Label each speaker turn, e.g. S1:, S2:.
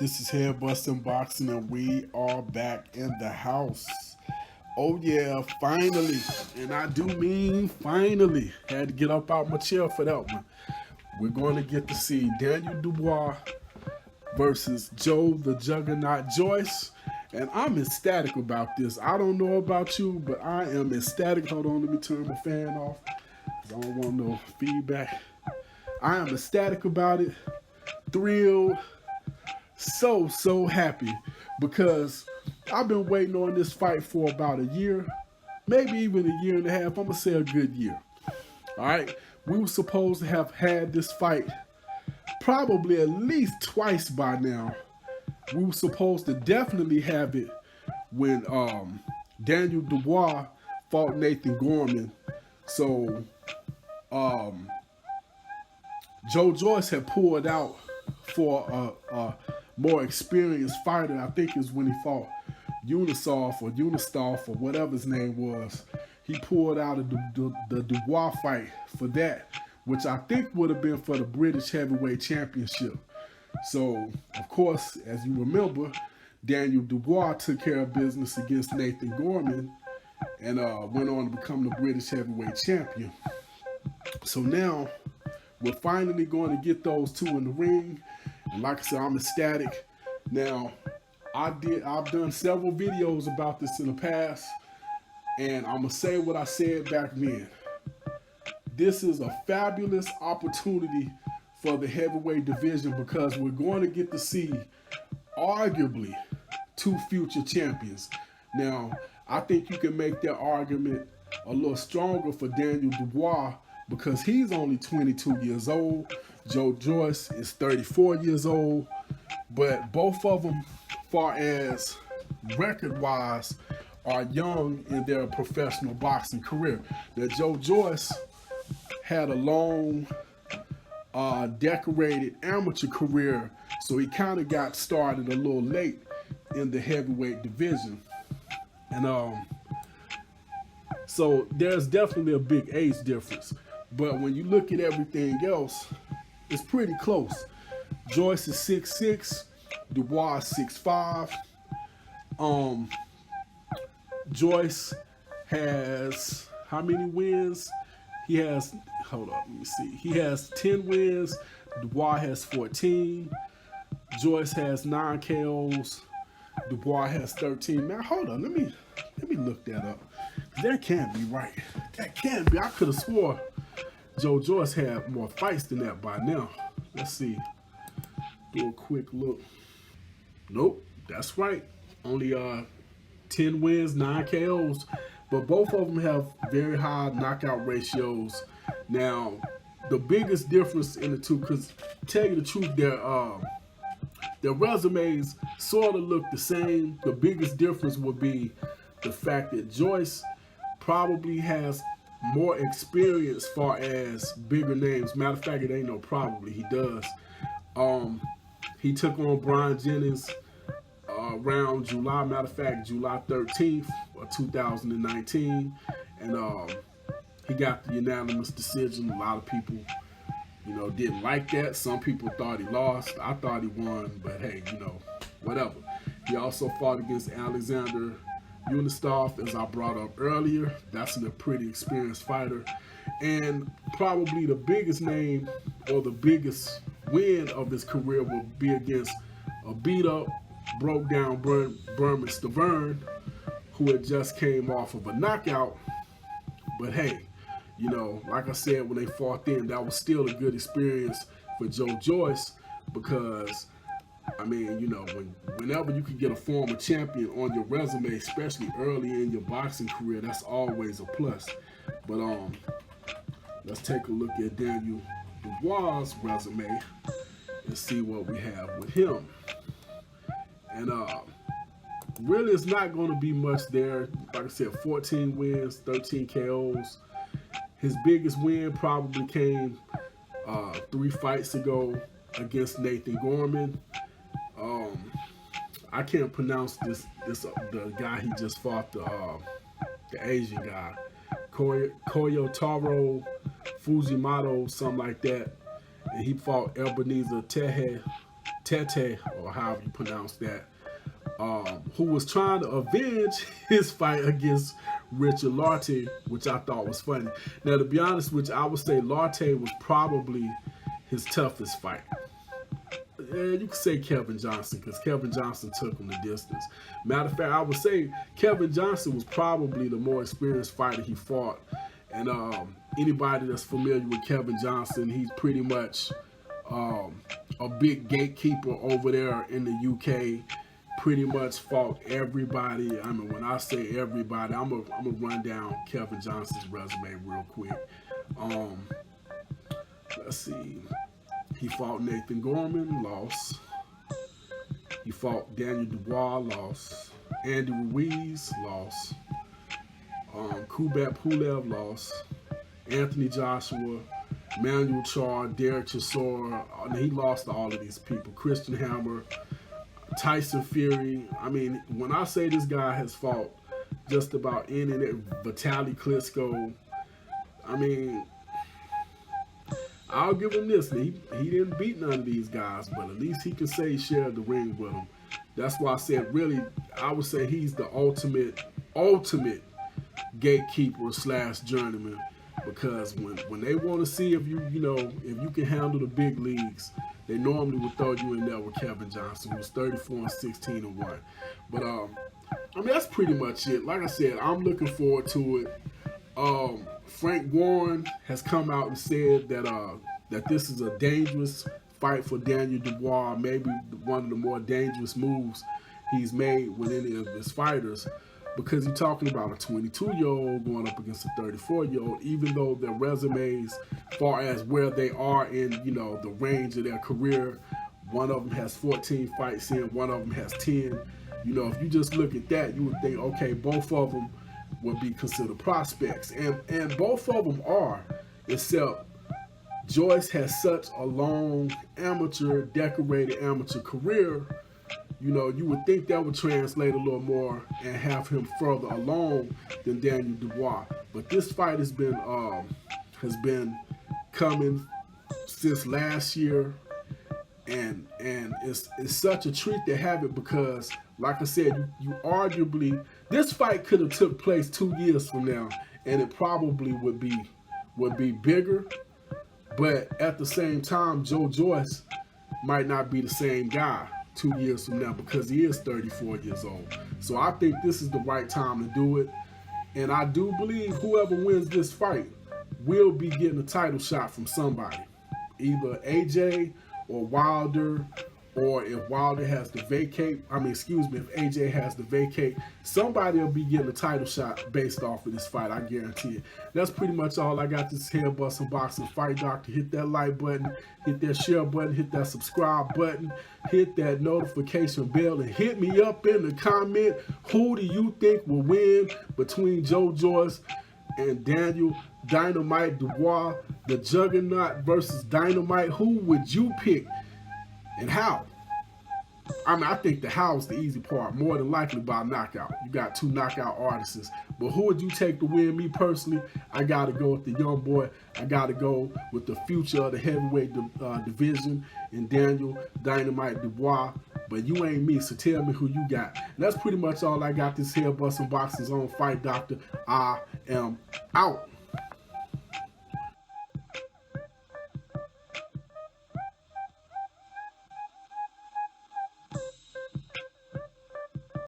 S1: This is Head Busting Boxing, and we are back in the house. Oh yeah, finally, and I do mean finally. Had to get up out my chair for that one. We're going to get to see Daniel Dubois versus Joe the Juggernaut Joyce, and I'm ecstatic about this. I don't know about you, but I am ecstatic. Hold on, let me turn my fan off. I don't want no feedback. I am ecstatic about it, thrilled, so happy because I've been waiting on this fight for about a year, maybe even a year and a half. I'm gonna say a good year. All right, we were supposed to have had this fight probably at least twice by now. We were supposed to definitely have it when Daniel Dubois fought Nathan Gorman. So Joe Joyce had pulled out for a more experienced fighter. I think is when he fought Unisoft or whatever his name was. He pulled out of the Dubois fight for that, which I think would have been for the British Heavyweight Championship. So, of course, as you remember, Daniel Dubois took care of business against Nathan Gorman and went on to become the British Heavyweight Champion. So now we're finally going to get those two in the ring. And like I said, I'm ecstatic. Now, I've done several videos about this in the past, and I'm going to say what I said back then. This is a fabulous opportunity for the heavyweight division because we're going to get to see arguably two future champions. Now, I think you can make that argument a little stronger for Daniel Dubois because he's only 22 years old. Joe Joyce is 34 years old. But both of them, far as record-wise, are young in their professional boxing career. Now, Joe Joyce had a long, decorated amateur career, so he kind of got started a little late in the heavyweight division. And so there's definitely a big age difference. But when you look at everything else, it's pretty close. Joyce is 6'6", Dubois is 6'5". Joyce has how many wins? He has, hold on, let me see. He has 10 wins. Dubois has 14. Joyce has 9 KOs. Dubois has 13. Man, hold on, let me look that up. That can't be right. That can't be. I could have swore Joe Joyce had more fights than that by now. Let's see. Do a quick look. Nope, that's right. Only 10 wins, 9 KOs. But both of them have very high knockout ratios. Now, the biggest difference in the two, because to tell you the truth, their resumes sort of look the same. The biggest difference would be the fact that Joyce probably has more experience far as bigger names. Matter of fact, it ain't no probably, he does. He took on Brian Jennings around July, matter of fact, July 13th of 2019. And he got the unanimous decision. A lot of people, didn't like that. Some people thought he lost. I thought he won, but hey, whatever. He also fought against Alexander Unisoft, as I brought up earlier. That's a pretty experienced fighter. And probably the biggest name or the biggest win of his career will be against a beat-up, broke-down Berman Stavern, who had just came off of a knockout. But hey, like I said, when they fought then, that was still a good experience for Joe Joyce because, I mean, whenever you can get a former champion on your resume, especially early in your boxing career, that's always a plus. But let's take a look at Daniel Dubois' resume and see what we have with him. And really, it's not going to be much there. Like I said, 14 wins, 13 KOs. His biggest win probably came 3 fights ago against Nathan Gorman. I can't pronounce the guy he just fought, the Asian guy, Kyotaro, Fujimoto, something like that. And he fought Ebenezer Tete, or however you pronounce that, who was trying to avenge his fight against Richard Lartey, which I thought was funny. Now, to be honest with you, I would say Lartey was probably his toughest fight. You could say Kevin Johnson, because Kevin Johnson took him the distance. Matter of fact, I would say Kevin Johnson was probably the more experienced fighter he fought. And anybody that's familiar with Kevin Johnson, he's pretty much a big gatekeeper over there in the UK. Pretty much fought everybody. I mean, when I say everybody, I'm gonna run down Kevin Johnson's resume real quick. Let's see. He fought Nathan Gorman, lost. He fought Daniel Dubois, lost. Andy Ruiz, lost. Kubrat Pulev, lost. Anthony Joshua, Manuel Char, Derek Chisora. He lost to all of these people. Christian Hammer, Tyson Fury. I mean, when I say this guy has fought just about any and every, Vitaly Klitschko, I mean, I'll give him this. He didn't beat none of these guys, but at least he can say he shared the ring with them. That's why I said, really, I would say he's the ultimate gatekeeper / journeyman. Because when they want to see if you can handle the big leagues, they normally would throw you in there with Kevin Johnson, who was 34-16-1. But I mean, that's pretty much it. Like I said, I'm looking forward to it. Frank Warren has come out and said that this is a dangerous fight for Daniel Dubois, maybe one of the more dangerous moves he's made with any of his fighters, because you're talking about a 22-year-old going up against a 34-year-old, even though their resumes, as far as where they are in, the range of their career, one of them has 14 fights in, one of them has 10. If you just look at that, you would think, okay, both of them would be considered prospects, and both of them are, except Joyce has such a long decorated amateur career. You would think that would translate a little more and have him further along than Daniel Dubois. But this fight has been coming since last year, and it's such a treat to have it, because, like I said, you arguably, this fight could have took place 2 years from now, and it probably would be bigger. But at the same time, Joe Joyce might not be the same guy 2 years from now, because he is 34 years old. So I think this is the right time to do it. And I do believe whoever wins this fight will be getting a title shot from somebody. Either AJ or Wilder, or if Wilder has to vacate, if AJ has to vacate, somebody will be getting a title shot based off of this fight, I guarantee it. That's pretty much all I got. This Head Busting Boxing Fight Doctor. Hit that like button, hit that share button, hit that subscribe button, hit that notification bell, and hit me up in the comment. Who do you think will win between Joe Joyce and Daniel Dynamite Dubois? The Juggernaut versus Dynamite. Who would you pick? And how? I think the how is the easy part, more than likely by knockout. You got two knockout artists. But who would you take to win? Me personally, I got to go with the young boy. I got to go with the future of the heavyweight division in Daniel Dynamite Dubois. But you ain't me, so tell me who you got. And that's pretty much all I got. This Head Busting Boxing on Fight Doctor. I am out.